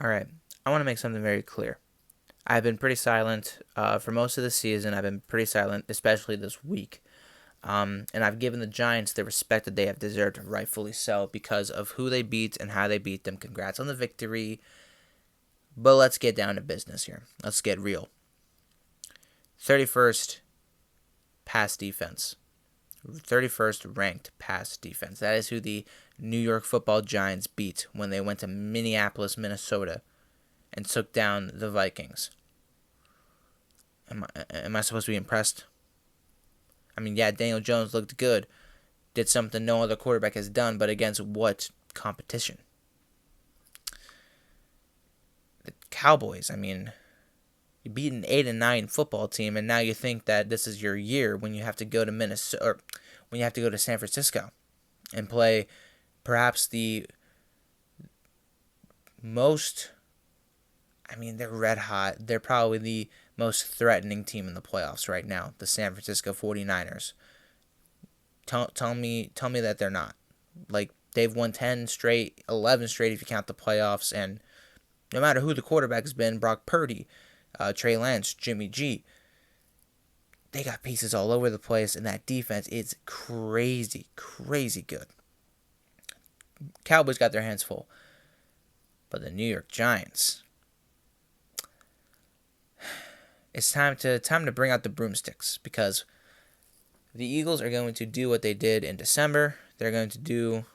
All right. I want to make something very clear. I've been pretty silent for most of the season. I've been pretty silent, especially this week. And I've given the Giants the respect that they have deserved, rightfully so, because of who they beat and how they beat them. Congrats on the victory. But let's get down to business here. Let's get real. 31st pass defense. 31st ranked pass defense. That is who the New York Football Giants beat when they went to Minneapolis, Minnesota, and took down the Vikings. Am I supposed to be impressed? I mean, yeah, Daniel Jones looked good, did something no other quarterback has done, but against what competition? The Cowboys. I mean, you beat an 8-9 football team, and now you think that this is your year when you have to go to Minnesota, or when you have to go to San Francisco, and play perhaps the most. I mean, they're red hot. They're probably the most threatening team in the playoffs right now, the San Francisco 49ers. Tell me that they're not. Like, they've won 10 straight, 11 straight if you count the playoffs, and no matter who the quarterback has been, Brock Purdy, Trey Lance, Jimmy G, they got pieces all over the place, and that defense is crazy, crazy good. Cowboys got their hands full. But the New York Giants, it's time to bring out the broomsticks, because the Eagles are going to do what they did in December. They're going to do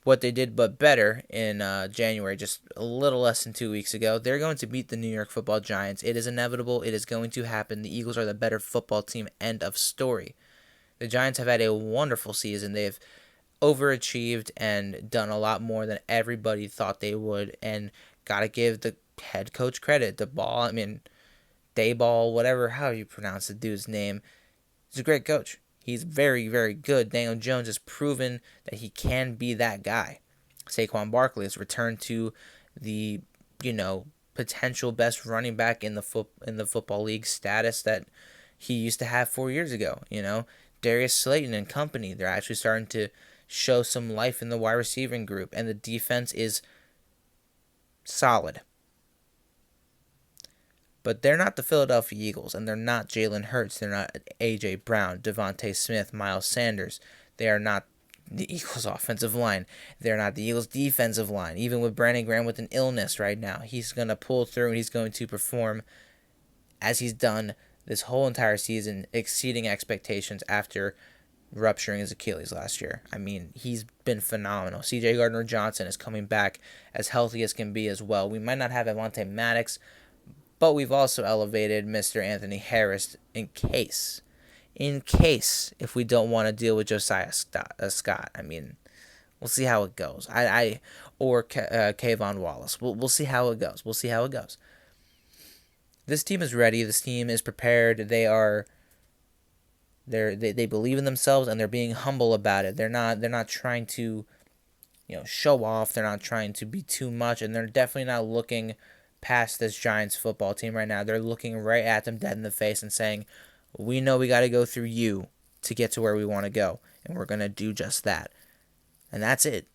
what they did but better in January, just a little less than 2 weeks ago. They're going to beat the New York Football Giants. It is inevitable. It is going to happen. The Eagles are the better football team. End of story. The Giants have had a wonderful season. They've overachieved and done a lot more than everybody thought they would. And got to give the head coach credit. Dayball, whatever, how you pronounce the dude's name. He's a great coach. He's very, very good. Daniel Jones has proven that he can be that guy. Saquon Barkley has returned to the, potential best running back in the football league status that he used to have 4 years ago. Darius Slayton and company, they're actually starting to show some life in the wide receiving group, and the defense is solid. But they're not the Philadelphia Eagles, and they're not Jalen Hurts. They're not A.J. Brown, Devontae Smith, Miles Sanders. They are not the Eagles' offensive line. They're not the Eagles' defensive line. Even with Brandon Graham with an illness right now, he's going to pull through, and he's going to perform as he's done this whole entire season, exceeding expectations after rupturing his Achilles last year. I mean, he's been phenomenal. C.J. Gardner-Johnson is coming back as healthy as can be as well. We might not have Avonte Maddox, but we've also elevated Mr. Anthony Harris in case, if we don't want to deal with Josiah Scott. I mean, we'll see how it goes. Or Kayvon Wallace. We'll see how it goes. This team is ready. This team is prepared. They believe in themselves, and they're being humble about it. They're not trying to, show off. They're not trying to be too much, and they're definitely not looking past this Giants football team right now. They're looking right at them dead in the face and saying, we know we got to go through you to get to where we want to go, and we're going to do just that. And that's it.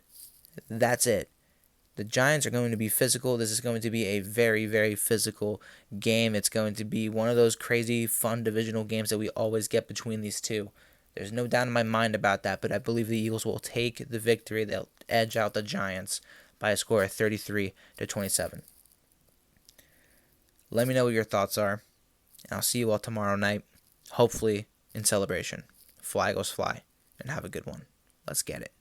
The Giants are going to be physical. This is going to be a very, very physical game. It's going to be one of those crazy, fun divisional games that we always get between these two. There's no doubt in my mind about that, but I believe the Eagles will take the victory. They'll edge out the Giants by a score of 33-27. Let me know what your thoughts are, and I'll see you all tomorrow night, hopefully in celebration. Fly goes fly, and have a good one. Let's get it.